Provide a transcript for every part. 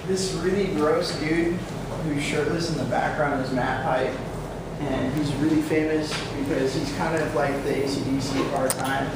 this really gross dude who's shirtless in the background is Matt Pike, and he's really famous because he's kind of like the AC/DC of our time.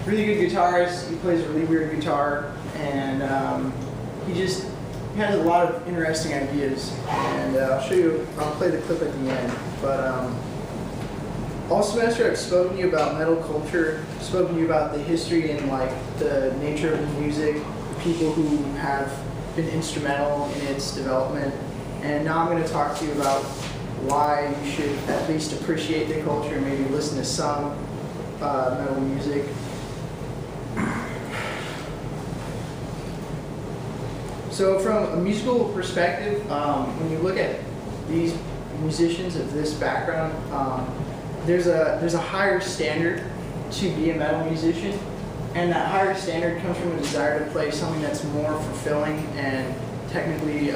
Really good guitarist. He plays a really weird guitar, and he has a lot of interesting ideas. And I'll show you. I'll play the clip at the end. But all semester I've spoken to you about metal culture, spoken to you about the history and like the nature of the music, the people who have been instrumental in its development. And now I'm going to talk to you about why you should at least appreciate the culture and maybe listen to some metal music. So from a musical perspective, when you look at these musicians of this background, there's a higher standard to be a metal musician, and that higher standard comes from a desire to play something that's more fulfilling and technically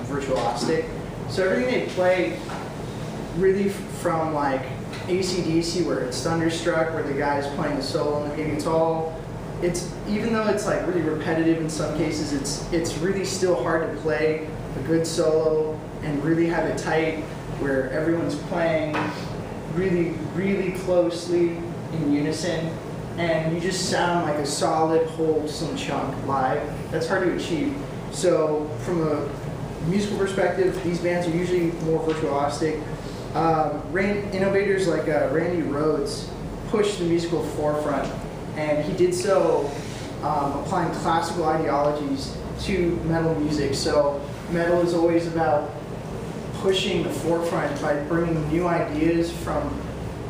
virtuosic. So everything they play, really from like AC/DC, where it's Thunderstruck, where the guy's playing the solo, and it's even though it's like really repetitive in some cases, it's really still hard to play a good solo and really have it tight, where everyone's playing really closely in unison, and you just sound like a solid, wholesome chunk live. That's hard to achieve. So from a musical perspective, these bands are usually more virtuosic. Innovators like Randy Rhoads pushed the musical forefront, and he did so applying classical ideologies to metal music. So metal is always about pushing the forefront by bringing new ideas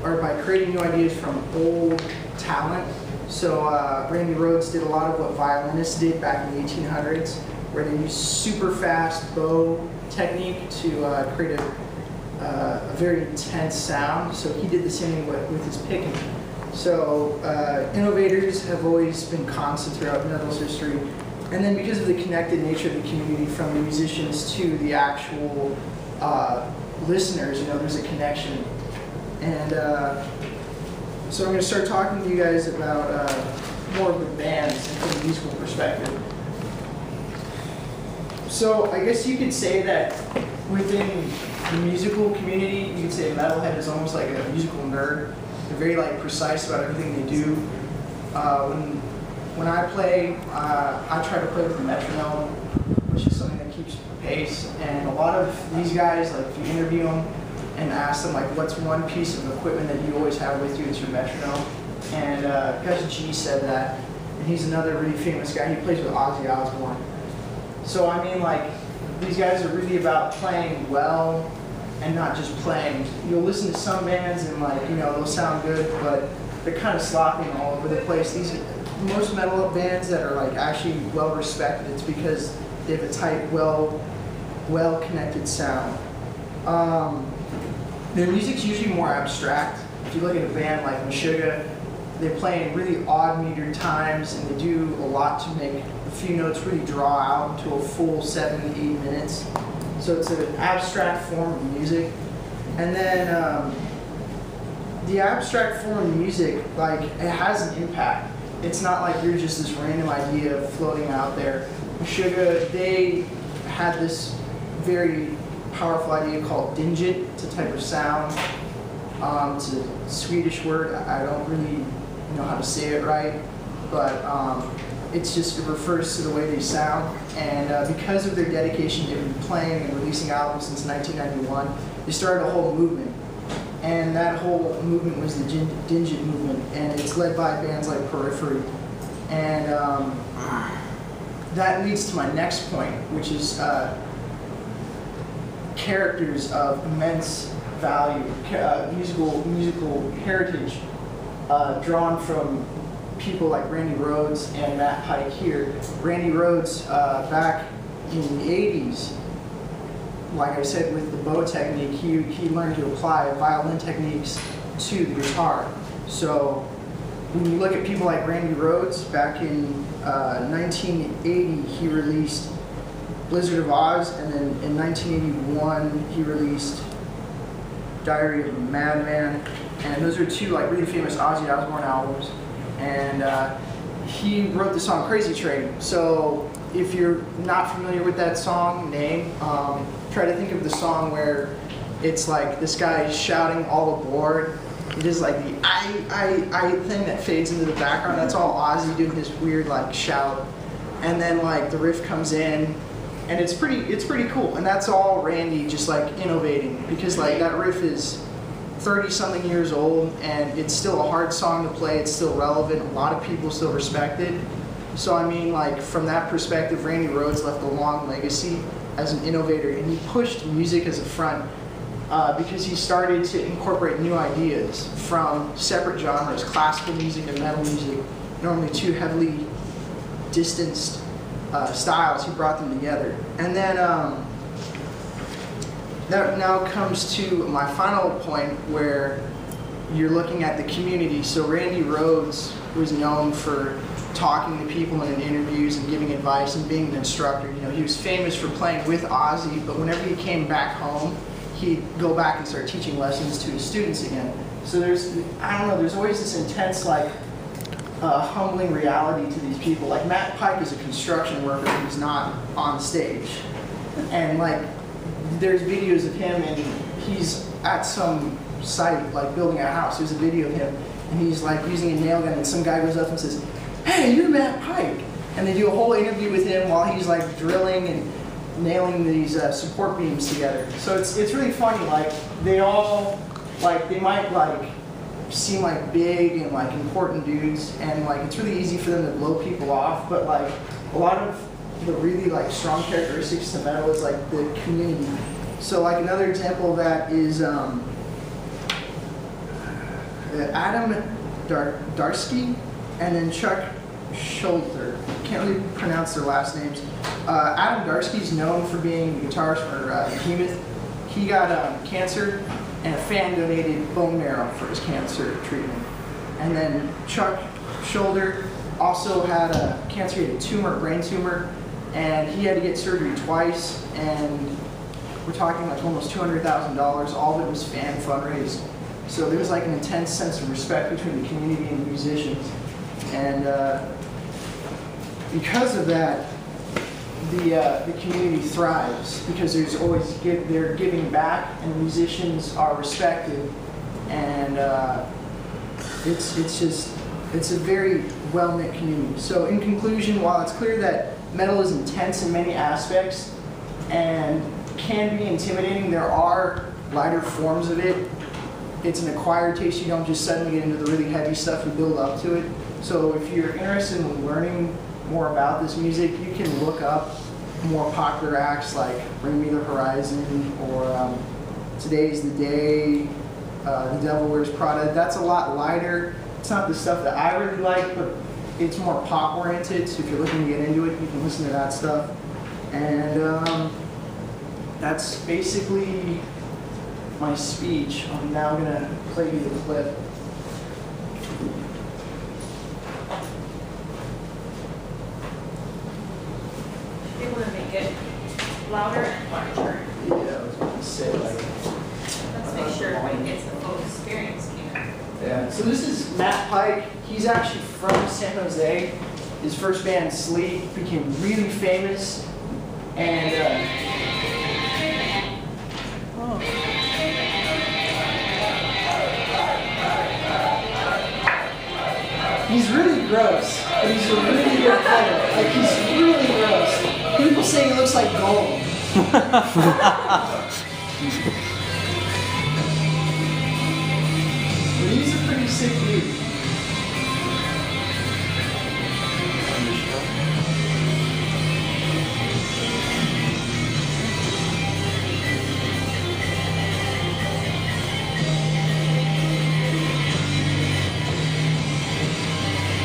by creating new ideas from old talent. So Randy Rhoads did a lot of what violinists did back in the 1800s, where they used super fast bow technique to create a very intense sound. So he did the same with his picking. So innovators have always been constant throughout metal's history. And then because of the connected nature of the community, from the musicians to the actual listeners, there's a connection. And so I'm going to start talking to you guys about more of the bands and from a musical perspective. So I guess you could say that within the musical community, you could say a metalhead is almost like a musical nerd. They're very like precise about everything they do. When I play, I try to play with a metronome, which is something that keeps pace. And a lot of these guys, like if you interview them and ask them like, what's one piece of equipment that you always have with you, it's your metronome. And Gus G said that, and he's another really famous guy. He plays with Ozzy Osbourne. So I mean, like, these guys are really about playing well and not just playing. You'll listen to some bands and like, they'll sound good, but they're kind of sloppy and all over the place. Most metal bands that are like actually well respected, it's because they have a tight, well connected sound. Their music's usually more abstract. If you look at a band like Meshuggah, they play in really odd metered times, and they do a lot to make a few notes really draw out into a full 7-8 minutes. So it's an abstract form of music. And then the abstract form of music, like, it has an impact. It's not like you're just this random idea floating out there. Meshuggah, they had this very powerful idea called dingit. It's a type of sound. It's a Swedish word. I don't really know how to say it right, but it refers to the way they sound. And because of their dedication, they've been playing and releasing albums since 1991. They started a whole movement, and that whole movement was the dingit movement, and it's led by bands like Periphery. And that leads to my next point, which is characters of immense value, musical heritage, drawn from people like Randy Rhoads and Matt Pike here. Randy Rhoads, back in the 80s, like I said, with the bow technique, he learned to apply violin techniques to the guitar. So when you look at people like Randy Rhoads, back in 1980, he released Blizzard of Oz, and then in 1981, he released Diary of a Madman, and those are two like really famous Ozzy Osbourne albums. And he wrote the song Crazy Train. So if you're not familiar with that song name, try to think of the song where it's like this guy shouting all aboard. It is like the I thing that fades into the background. That's all Ozzy doing this weird like shout, and then like the riff comes in, and it's pretty cool. And that's all Randy just like innovating, because like that riff is 30-something years old, and it's still a hard song to play. It's still relevant. A lot of people still respect it. So I mean, like from that perspective, Randy Rhoads left a long legacy as an innovator, and he pushed music as a front because he started to incorporate new ideas from separate genres, classical music and metal music, normally two heavily distanced styles. He brought them together, and then that now comes to my final point, where you're looking at the community. So Randy Rhoads was known for talking to people in interviews and giving advice and being an instructor. You know, he was famous for playing with Ozzy, but whenever he came back home, he'd go back and start teaching lessons to his students again. So there's always this intense, like, humbling reality to these people. Like Matt Pike is a construction worker who's not on stage. And like, there's videos of him, and he's at some site, like building a house. There's a video of him, and he's like using a nail gun, and some guy goes up and says, "Hey, you're Matt Pike." And they do a whole interview with him while he's like drilling and nailing these support beams together. So it's really funny. Like they all, like they might like seem like big and like important dudes, and like it's really easy for them to blow people off. But like a lot of the really like strong characteristics to metal is like the community. So like another example of that is Adam Darsky and then Chuck Schuldiner. Can't really pronounce their last names. Adam Darsky is known for being the guitarist for Behemoth. He got cancer, and a fan donated bone marrow for his cancer treatment. And then Chuck Schuldiner also had a cancer. He had a tumor, a brain tumor, and he had to get surgery twice. And we're talking like almost $200,000. All of it was fan fundraised. So there was like an intense sense of respect between the community and the musicians. And because of that, the community thrives, because there's always they're giving back, and musicians are respected, and it's a very well-knit community. So in conclusion, while it's clear that metal is intense in many aspects and can be intimidating, there are lighter forms of it. It's an acquired taste. You don't just suddenly get into the really heavy stuff, you build up to it. So if you're interested in learning more about this music, you can look up more popular acts like Bring Me the Horizon or Today's the Day, The Devil Wears Prada. That's a lot lighter. It's not the stuff that I really like, but it's more pop oriented. So if you're looking to get into it, you can listen to that stuff. And that's basically my speech. I'm now going to play you the clip. You want to make it louder and larger. Yeah, I was going to say like. Let's make sure everybody gets the full experience, Keenan. Yeah. So this is Matt Pike. He's actually from San Jose. His first band, Sleep, became really famous, and he's really gross, but he's a really good player. Like, he's really gross. People say he looks like gold. But he's a pretty sick dude.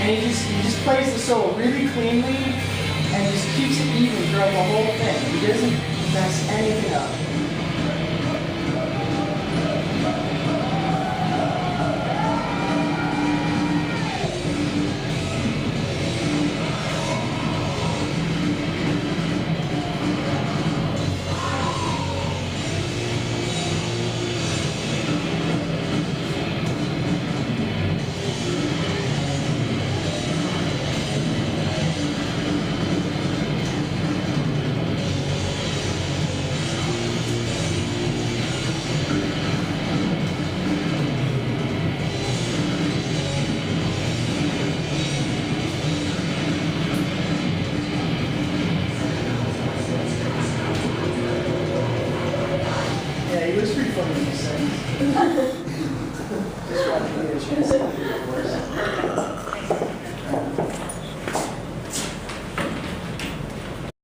And he just plays the solo really cleanly and just keeps it even throughout the whole thing. He doesn't mess anything up. Just wanted to give you a chance.